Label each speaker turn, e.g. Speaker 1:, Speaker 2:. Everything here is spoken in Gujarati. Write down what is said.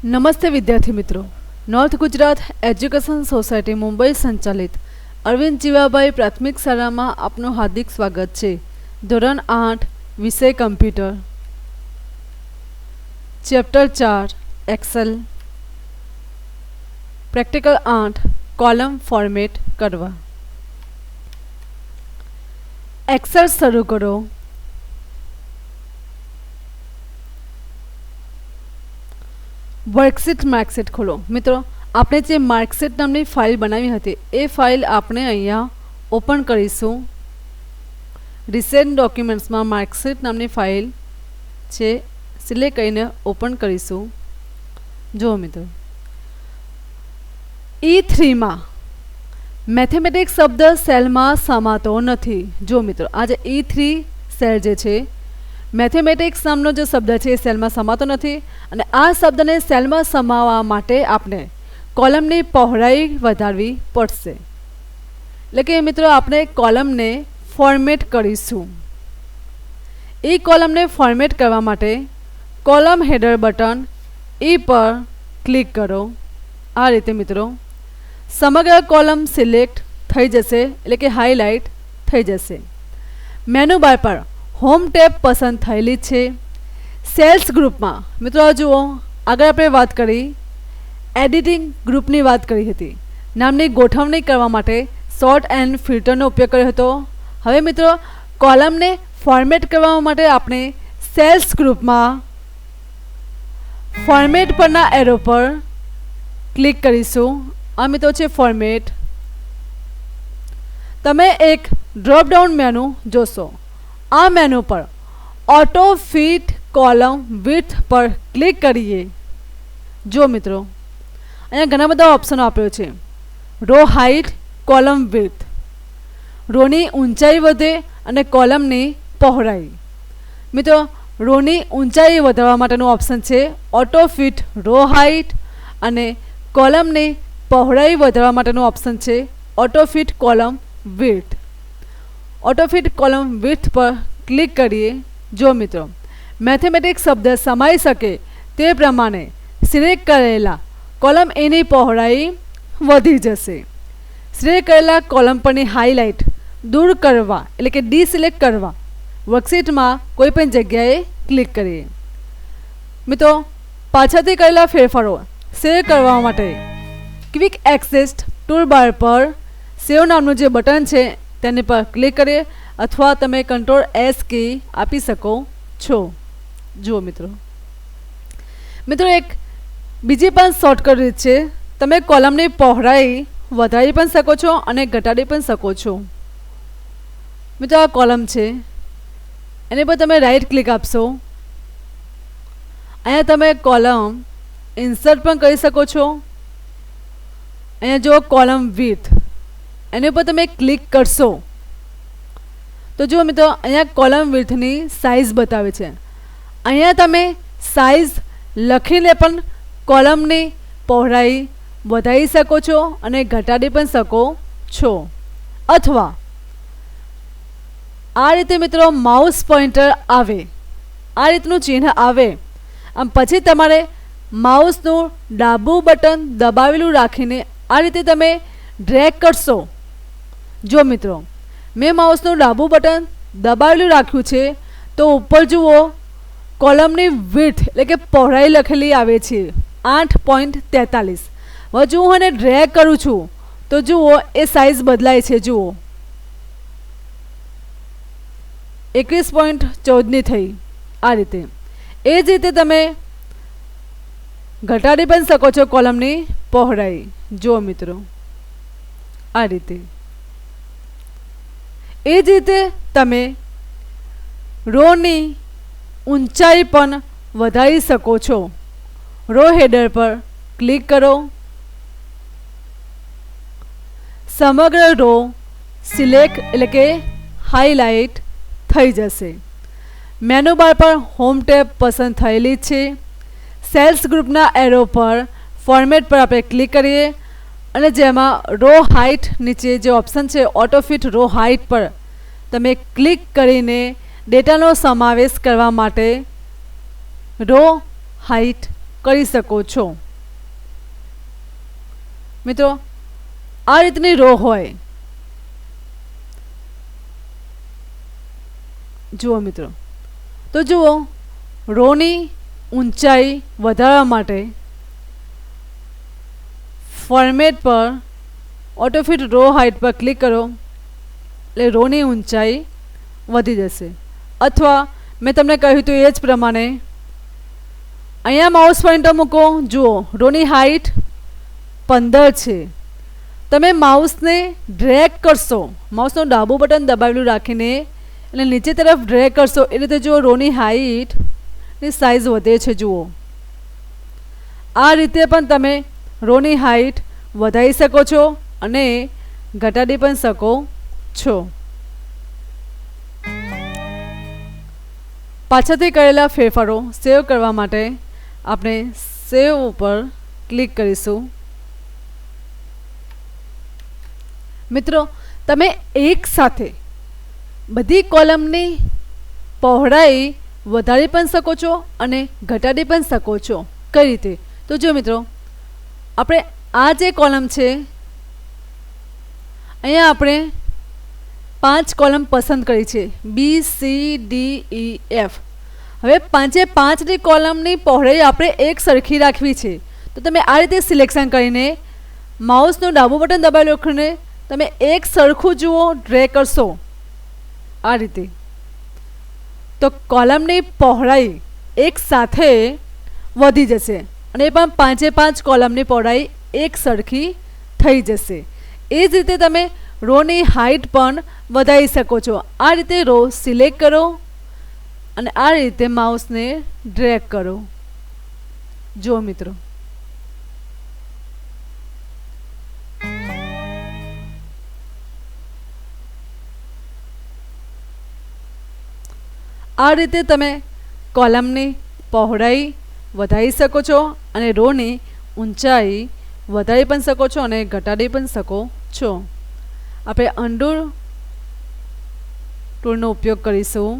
Speaker 1: નમસ્તે વિદ્યાર્થી મિત્રો, north Gujarat education society Mumbai સંચાલિત અરવિંદ જીવાભાઈ પ્રાથમિક શાળામાં આપનું હાર્દિક સ્વાગત છે. ધોરણ 8 વિષય computer, chapter 4 Excel, practical 8 column format કરવા. એક્સેલ શરૂ કરો. વર્કશીટ માર્કશીટ ખોલો. મિત્રો, આપણે જે માર્કશીટ નામની ફાઇલ બનાવી હતી એ ફાઇલ આપણે અહીંયા ઓપન કરીશું. રિસેન્ટ ડોક્યુમેન્ટ્સમાં માર્કશીટ નામની ફાઇલ છે, સિલેક્ટ કરીને ઓપન કરીશું. જુઓ મિત્રો, E3માં મેથેમેટિક્સ શબ્દ સેલમાં સમાતો નથી. જો મિત્રો, આ જે E3 સેલ જે છે, મેથેમેટિક્સ નામનો જે શબ્દ છે એ સેલમાં સમાતો નથી, અને આ શબ્દને સેલમાં સમાવવા માટે આપણે કોલમની પહોળાઈ વધારવી પડશે. એટલે કે મિત્રો, આપણે કોલમને ફોર્મેટ કરીશું. એ કોલમને ફોર્મેટ કરવા માટે કોલમ હેડર બટન E પર ક્લિક કરો. આ રીતે મિત્રો સમગ્ર કોલમ સિલેક્ટ થઈ જશે, એટલે કે હાઇલાઇટ થઈ જશે. મેનુ બાર પર હોમ ટેબ પસંદ થયેલી છે. સેલ્સ ગ્રુપમાં મિત્રો જુઓ, આગળ આપણે વાત કરી એડિટિંગ ગ્રુપની વાત કરી હતી. નામની ગોઠવણી કરવા માટે શોર્ટ એન્ડ ફિલ્ટરનો ઉપયોગ કર્યો હતો. હવે મિત્રો, કોલમને ફોર્મેટ કરવા માટે આપણે સેલ્સ ગ્રુપમાં ફોર્મેટ પરના એરો પર ક્લિક કરીશું. આ મિત્રો છે ફોર્મેટ. તમે એક ડ્રોપ ડાઉન મેનુ જોશો. આ મેનુ પર ઓટો ફિટ કોલમ વિડ્થ પર ક્લિક કરીએ. જો મિત્રો, અહીંયા ઘણા બધા ઓપ્શનો આપ્યો છે. રો હાઇટ, કોલમ વિડ્થ, રોની ઊંચાઈ વધે અને કોલમની પહોળાઈ. મિત્રો, રોની ઊંચાઈ વધારવા માટેનું ઓપ્શન છે ઓટો ફિટ રો હાઇટ, અને કોલમની પહોળાઈ વધારવા માટેનું ઓપ્શન છે auto fit column width. Auto fit column width પર ક્લિક કરીએ. જો મિત્રો, મેથેમેટિક્સ શબ્દ સમાઈ શકે તે પ્રમાણે સિલેક્ટ કરેલા કોલમ એની પહોળાઈ વધી જશે. સિલેક્ટ કરેલા કોલમ પરની હાઇલાઇટ દૂર કરવા, એટલે કે ડિસિલેક્ટ કરવા, વર્કશીટમાં કોઈ પણ જગ્યાએ ક્લિક કરીએ. મિત્રો, પાછળથી કરેલા ફેરફારો સેવ કરવા માટે ક્વિક એક્સેસ ટૂલબાર પર સેવ નામનું જે બટન છે તેની પર ક્લિક કરીએ, અથવા તમે Ctrl+S કી આપી શકો છો. જુઓ મિત્રો, એક બીજી પણ શોર્ટકટ રીત છે. તમે કોલમની પહોળાઈ વધારી પણ શકો છો અને ઘટાડી પણ શકો છો. મિત્રો, આ કોલમ છે, એની પર તમે રાઈટ ક્લિક આપશો. અહીંયા તમે કોલમ ઇન્સર્ટ પણ કરી શકો છો. અહીંયા જો કોલમ વિડ્થ, એની ઉપર તમે ક્લિક કરશો તો જુઓ મિત્રો, અહીંયા કોલમ વિડ્થની સાઇઝ બતાવે છે. અહીંયા તમે સાઇઝ લખીને પણ કોલમની પહોળાઈ વધારી શકો છો અને ઘટાડી પણ શકો છો. અથવા આ રીતે મિત્રો માઉસ પોઇન્ટર આવે, આ રીતનું ચિહ્ન આવે, આમ પછી તમારે માઉસનું ડાબું બટન દબાવેલું રાખીને આ રીતે તમે ડ્રેગ કરશો. જો મિત્રો, મેં માઉસનું ડાબું બટન દબાવેલું રાખ્યું છે તો ઉપર જુઓ કોલમની વિડ્થ, એટલે કે પહોળાઈ લખેલી આવે છે 8.43. હવે જો હું એને ડ્રેગ કરું છું તો જુઓ એ સાઇઝ બદલાય છે. જુઓ 21.14ની થઈ. આ રીતે એ જ રીતે તમે ઘટાડી પણ શકો છો કોલમની પહોળાઈ. જુઓ મિત્રો, આ રીતે. એ જ રીતે તમે રોની ઊંચાઈ પણ વધારી શકો છો. રો હેડર પર ક્લિક કરો. સમગ્ર રો સિલેક્ટ, એટલે કે હાઇલાઇટ થઈ જશે. મેનુ બાર પર હોમ ટેબ પસંદ થયેલી છે. સેલ્સ ગ્રુપના એરો પર ફોર્મેટ પર આપણે ક્લિક કરીએ, અને જેમાં રો હાઇટ નીચે જે ઓપ્શન છે ઓટો ફિટ રો હાઇટ પર તમે ક્લિક કરીને ડેટાનો સમાવેશ કરવા માટે રો હાઇટ કરી શકો છો. મિત્રો આ રીતની રો હોય. જુઓ મિત્રો, તો જુઓ રોની ઊંચાઈ વધારવા માટે ફોર્મેટ પર ઓટોફિટ રો હાઇટ પર ક્લિક કરો એટલે રોની ઊંચાઈ વધી જશે. અથવા મેં તમને કહ્યું હતું એ જ પ્રમાણે અહીંયા માઉસ પોઇન્ટર મૂકો. જુઓ રોની હાઇટ 15 છે. તમે માઉસને ડ્રેગ કરશો, માઉસનું ડાબું બટન દબાવેલું રાખીને એટલે નીચે તરફ ડ્રેગ કરશો એ રીતે જુઓ રોની હાઇટની સાઇઝ વધે છે. જુઓ આ રીતે પણ તમે રોની હાઇટ વધારી શકો છો અને ઘટાડી પણ શકો છો. પાછળથી કરેલા ફેરફારો સેવ કરવા માટે આપણે સેવ ઉપર ક્લિક કરીશું. મિત્રો તમે એક સાથે બધી કોલમની પહોળાઈ વધારી પણ શકો છો અને ઘટાડી પણ શકો છો. કઈ રીતે? તો જો મિત્રો, આપણે આ જે કોલમ છે અહીંયા આપણે 5 કોલમ પસંદ કરી છે, BCDEF. હવે 5ની કોલમની પહોળાઈ આપણે એક સરખી રાખવી છે. તો તમે આ રીતે સિલેક્શન કરીને માઉસનું ડાબું બટન દબાવી રાખીને તમે એક સરખું જુઓ ડ્રેગ કરશો આ રીતે, તો કોલમની પહોળાઈ એક સાથે વધી જશે અને એ પણ 5 કોલમની પહોળાઈ એક સરખી થઈ જશે. એ જ રીતે તમે રોની હાઇટ પણ વધારી શકો છો. આ રીતે રો સિલેક્ટ કરો અને આ રીતે માઉસને ડ્રેગ કરો. જુઓ મિત્રો, આ રીતે તમે કોલમની પહોળાઈ વધારી શકો છો અને રોની ઊંચાઈ વધારી પણ શકો છો અને ઘટાડી પણ શકો છો. આપણે અન્ડુ ટૂલનો ઉપયોગ કરીશું.